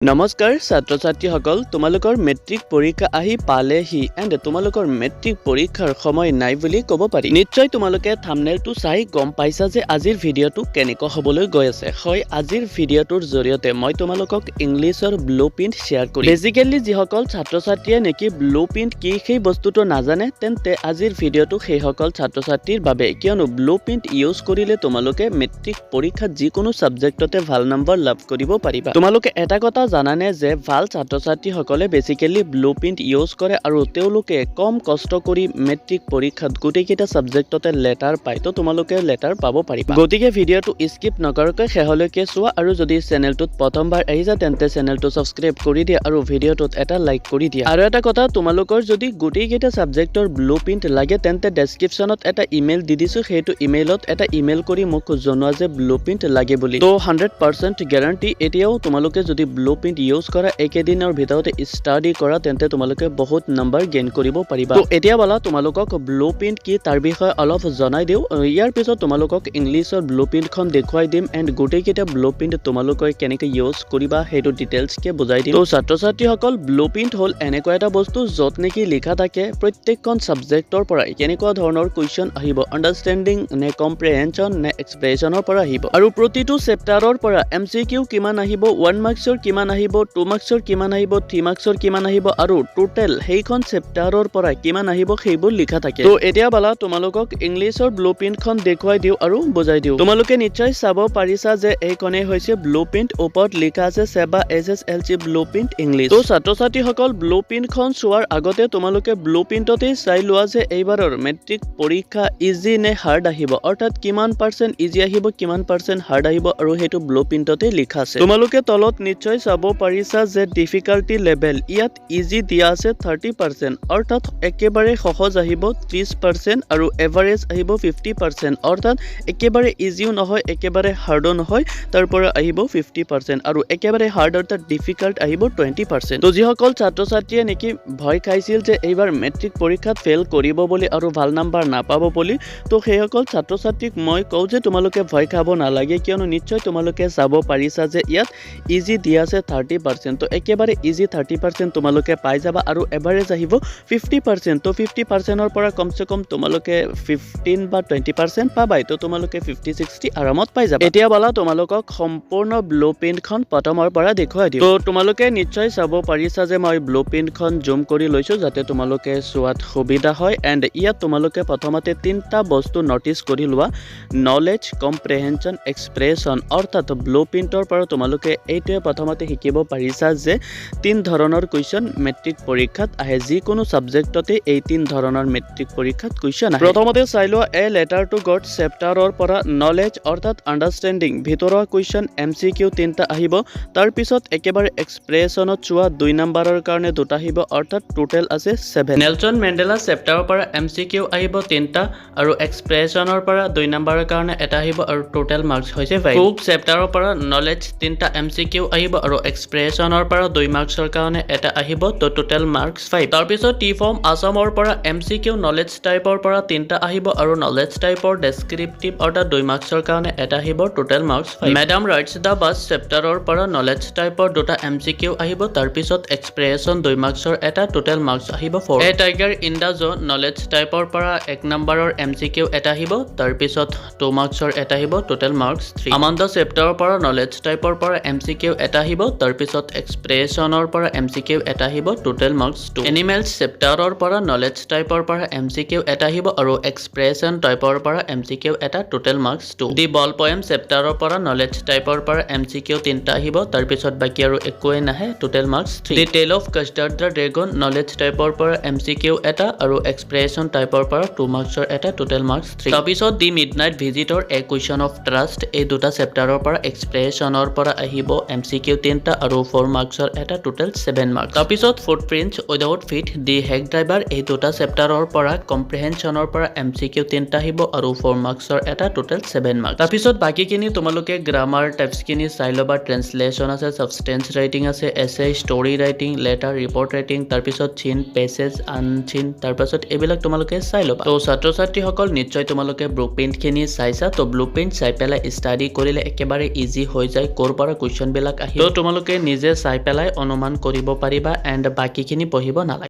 নমস্কাৰ ছাত্ৰ ছাত্ৰীসকল তোমালোকৰ মেট্ৰিক পৰীক্ষা আহি পালেহি এণ্ড তোমালোকৰ মেট্ৰিক পৰীক্ষাৰ সময় নাই বুলি ক'ব পাৰি নিশ্চয় তোমালোকে থাম্বনেইলটো চাই গম পাইছা যে আজিৰ ভিডিঅ'টো কেনেকৈ হ'বলৈ গৈ আছে হয় আজিৰ ভিডিঅ'টোৰ জৰিয়তে মই তোমালোকক ইংলিছৰ ব্লুপ্ৰিণ্ট শ্বেয়াৰ কৰিম বেসিক্যালি যিসকল ছাত্ৰ ছাত্ৰীয়ে নেকি ব্লুপ্ৰিণ্ট কি সেই বস্তুটো নাজানে তেন্তে আজিৰ ভিডিঅ'টো সেইসকল ছাত্ৰ ছাত্ৰীৰ বাবে কিয়নো ব্লুপ্ৰিণ্ট ইউজ কৰিলে তোমালোকে মেট্ৰিক পৰীক্ষাত যিকোনো সাবজেক্টতে ভাল নম্বৰ লাভ কৰিব পাৰিবা তোমালোকে এটা কথা জানানে যে ভাল ছাত্ৰ ছাত্ৰীসকলে বেসিক্যালি ব্লুপ্ৰিণ্ট ইউজ কৰে আৰু তেওঁলোকে কম কষ্ট কৰি মেট্ৰিক পৰীক্ষাত গোটেইকেইটা সাবজেক্টতে লেটাৰ পায় তো তোমালোকে লেটাৰ পাব পাৰিবা গতিকে ভিডিঅ'টো স্কিপ নকৰাকৈ শেষলৈকে চোৱা আৰু যদি চেনেলটোত প্ৰথমবাৰ আহিছা তেন্তে চেনেলটো সাবস্ক্ৰাইব কৰি দিয়া আৰু ভিডিঅ'টোত এটা লাইক কৰি দিয়া আৰু এটা কথা তোমালোকৰ যদি গোটেইকেইটা সাবজেক্টৰ ব্লুপ্ৰিণ্ট লাগে তেন্তে ডেসক্ৰিপচনত এটা ইমেইল দি দিছো সেইটো ইমেইলত এটা ইমেইল কৰি মোক জনোৱা যে ব্লুপ্ৰিণ্ট লাগে বুলি তো 100% গ্যাৰান্টি এতিয়াও তোমালোকে যদি ব্লুপ্ৰিণ্ট ইউজ কৰা একেদিনৰ ভিতৰতে ষ্টাডি কৰা তেন্তে তোমালোকে বহুত নম্বৰ গেইন কৰিব পাৰিবা তো এতিয়া বলা তোমালোকক ব্লুপ্ৰিণ্ট কি তাৰ বিষয়ে অলপ জনাই দিও ইয়াৰ পিছত তোমালোকক ইংলিছৰ ব্লুপ্ৰিণ্টখন দেখুৱাই দিম এণ্ড গোটেইকেইটা ব্লুপ্ৰিণ্ট তোমালোকে কেনেকৈ ইউজ কৰিবা সেইটো ডিটেইলছকে বুজাই দিম তো ছাত্ৰ ছাত্ৰীসকল ব্লুপ্ৰিণ্ট হ'ল এনেকুৱা এটা বস্তু য'ত নেকি লিখা থাকে প্ৰত্যেকখন সাবজেক্টৰ পৰা কেনেকুৱা ধৰণৰ কুৱেশ্যন আহিব আন্ডাৰষ্টেণ্ডিং নে কম্প্ৰিহেনশ্যন নে এক্সপ্ৰেছনৰ পৰা আহিব আৰু প্ৰতিটো চেপ্টাৰৰ পৰা এমচিকিউ কিমান আহিব 1 মাৰ্কছৰ কিমান আহিব 2 মাৰ্কছৰ কিমান আহিব 3 মাৰ্কছৰ কিমান আহিব আৰু টোটেল সেইখন চেপ্টাৰৰ পৰা কিমান আহিব সেইবোৰ লিখা থাকে তো এতিয়া বলা তোমালোকক ইংলিছৰ ব্লুপ্ৰিণ্টখন দেখুৱাই দিও আৰু বুজাই দিও তোমালোকে নিশ্চয় চাব পাৰিছা যে এইখনে হৈছে ব্লুপ্ৰিণ্ট ওপৰত লিখা আছে সেবা এছএছএলসি ব্লুপ্ৰিণ্ট ইংলিছ তো ছাত্ৰ ছাত্ৰীসকল ব্লুপ্ৰিণ্টখন চোৱাৰ আগতে তোমালোকে ব্লুপ্ৰিণ্টতে চাই লোৱা যে এইবাৰৰ মেট্ৰিক পৰীক্ষা ইজি নে হাৰ্ড আহিব অৰ্থাৎ কিমান পাৰ্চেন্ট ইজি আহিব কিমান পাৰ্চেন্ট হাৰ্ড আহিব আৰু সেইটো ব্লুপ্ৰিণ্টতে লিখা আছে তোমালোকে তলত নিশ্চয় চাব পাৰিছা যে ডিফিকাল্টি লেভেল ইয়াত ইজি দিয়া আছে 30% অৰ্থাৎ একেবাৰে সহজ আহিব 30% আৰু এভাৰেজ আহিব 50% অৰ্থাৎ একেবাৰে ইজিও নহয় একেবাৰে হাৰ্ডো নহয় তাৰ পৰা আহিব 50% আৰু একেবাৰে হাৰ্ড অৰ্থাৎ ডিফিকাল্ট আহিব 20% তো যিসকল ছাত্ৰ ছাত্ৰীয়ে নেকি ভয় খাইছিল যে এইবাৰ মেট্ৰিক পৰীক্ষাত ফেল কৰিব বুলি আৰু ভাল নম্বৰ নাপাব বুলি তো সেইসকল ছাত্ৰ ছাত্ৰীক মই কওঁ যে তোমালোকে ভয় খাব নালাগে কিয়নো নিশ্চয় তোমালোকে চাব পাৰিছা যে ইয়াত ইজি দিয়া আছে 30% তো একেবাৰে ইজি 30% তোমালোকে পাই যাবা আৰু এভাৰেজ আহিব 50% তো 50%ৰ পৰা কমসে কম তোমালোকে 15 বা 20% পাবাই তো তোমালোকে 50-60 আৰামত পাই যাবা এতিয়া বলা তোমালোকক সম্পূৰ্ণ ব্লুপ্ৰিণ্টখন প্ৰথমৰ পৰা দেখুৱাই দিও তো তোমালোকে নিশ্চয় চাব পাৰিছা যে মই ব্লুপ্ৰিণ্টখন জুম কৰি লৈছো যাতে তোমালোকে চোৱাত সুবিধা হয় এণ্ড ইয়াত তোমালোকে প্ৰথমতে তিনটা বস্তু নটিচ কৰি লোৱা নলেজ কম্প্ৰিহেনশ্যন এক্সপ্ৰেছন অৰ্থাৎ ব্লুপ্ৰিণ্টৰ পৰা তোমালোকে এইটোৱে প্ৰথমতে শিকিব পাৰিছা যে তিন ধৰণৰ কুৱেশ্যন মেট্ৰিক পৰীক্ষাত আহে যিকোনো সাবজেক্টতে এই তিন ধৰণৰ মেট্ৰিক পৰীক্ষাত কুৱেশ্যন আহে প্ৰথমতে চাই লোৱা এ লেটাৰ টু গড চেপ্টাৰৰ পৰা নলেজ অৰ্থাৎ আন্ডাৰষ্টেণ্ডিং ভিতৰৰ কুৱেশ্যন এমচিকিউ তিনটা আহিব তাৰ পিছত একেবাৰে এক্সপ্ৰেছনত চোৱা 2 নম্বৰৰ কাৰণে দুটা আহিব অৰ্থাৎ টোটেল আছে 7 নেলছন মেণ্ডেলা চেপ্টাৰৰ পৰা এমচিকিউ আহিব তিনটা আৰু এক্সপ্ৰেছনৰ পৰা 2 নম্বৰৰ কাৰণে এটা আহিব আৰু টোটেল মাৰ্কছ হৈছে 5 কুক চেপ্টাৰৰ পৰা নলেজ তিনটা এমচিকিউ আহিব আৰু এক্সপ্ৰেছনৰ পৰা 2 মাৰ্কছৰ কাৰণে এটা আহিব তো টোটেল মাৰ্কছ 5 তাৰ পিছত টি ফৰ্ম আসামৰ পৰা এমচিকিউ নলেজ টাইপৰ পৰা তিনটা আহিব আৰু নলেজ টাইপৰ ডেসক্ৰিপটিভ অৰ্থাৎ 2 মাৰ্কছৰ কাৰণে এটা আহিব টোটেল মাৰ্কছ 5 মেডাম ৰাইটছ দা বাছ চেপ্টাৰৰ পৰা নলেজ টাইপৰ দুটা এমচিকিউ আহিব তাৰ পিছত এক্সপ্ৰেছন 2 মাৰ্কছৰ এটা টোটেল মাৰ্কছ আহিব 4 এ tiger in the Jon knowledge টাইপৰ পৰা 1 নম্বৰৰ এমচিকিউ এটা আহিব তাৰ পিছত 2 মাৰ্কছৰ এটা আহিব টোটেল মাৰ্কছ 3 আমন্দ চেপ্টাৰৰ পৰা নলেজ টাইপৰ পৰা এমচিকিউ এটা আহিব তাৰ পিছত এক্সপ্ৰেছনৰ পৰা এমচিকিউ এটা আহিব টোটেল মাৰ্কছ 2 এনিমেলছ চেপ্টাৰৰ পৰা নলেজ টাইপৰ পৰা এমচিকিউ এটা আহিব আৰু এক্সপ্ৰেছন টাইপৰ পৰা এমচিকিউ এটা টোটেল মাৰ্কছ 2 দি বল পয়েম চেপ্টাৰৰ পৰা নলেজ টাইপৰ পৰা এমচিকিউ তিনটা আহিব তাৰ পিছত বাকি আৰু একোৱে নাহে total marks 3 the tale of custard the dragon knowledge টাইপৰ পৰা এমচিকিউ এটা আৰু এক্সপ্ৰেছন টাইপৰ পৰা 2 মাৰ্কছৰ এটা টোটেল মাৰ্কছ 3 তাৰ পিছত দি মিডনাইট ভিজিটৰ এ কুৱেশ্যন অফ ট্ৰাষ্ট এই দুটা চেপ্টাৰৰ পৰা এক্সপ্ৰেছনৰ পৰা আহিব এমচিকিউ তিনটা আৰু 4 মাৰ্কছৰ এটা টোটেল 7 মাৰ্কছ তাৰ পিছত ফুটপ্ৰিণ্টছ উইদাউট ফিট দি হেক ড্ৰাইভাৰ এই দুটা চেপ্টাৰৰ পৰা কম্প্ৰিহেনশ্যনৰ পৰা এমচিকিউ তিনটা আহিব আৰু 4 মাৰ্কছৰ এটা টোটেল 7 মাৰ্কছ তাৰ পিছত বাকিখিনি তোমালোকে গ্ৰামাৰ টাইপছখিনি চাই ল'বা ট্ৰান্সলেশ্যন আছে সাবষ্টেন্স ৰাইটিং আছে এছে story writing letter report writing তাৰ পিছত চিন পেছেজ আনচিন তাৰ পিছত এইবিলাক তোমালোকে চাই ল'বা তো ছাত্ৰ ছাত্ৰীসকল নিশ্চয় তোমালোকে ব্লুপ্ৰিণ্টখিনি চাইছা তো ব্লুপ্ৰিণ্ট চাই পেলাই ষ্টাডি কৰিলে একেবাৰে ইজি হৈ যায় ক'ৰ পৰা কুৱেশ্যনবিলাক আহিব তো তোমালোকে নিজে চাই পেলাই অনুমান কৰিব পাৰিবা এণ্ড বাকীখিনি পঢ়িব নালাগে।